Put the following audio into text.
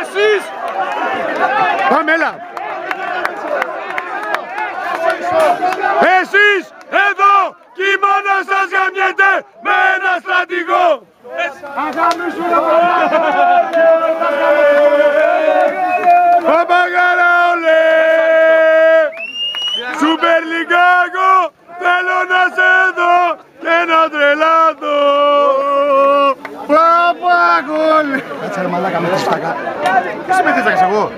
Εσείς! Πάμε, έλα! Εσείς εδώ κι η μάνα σας γαμιέται με ένα στρατηγό! Παπαγάρα ολέ! Σούπερ Λιγκάκο, θέλω να σε δω και να τρελαθώ! Παπαγόλε! Κάτσε ρε μαλάκα με τη στακά. Τι συμμετείχες εγώ?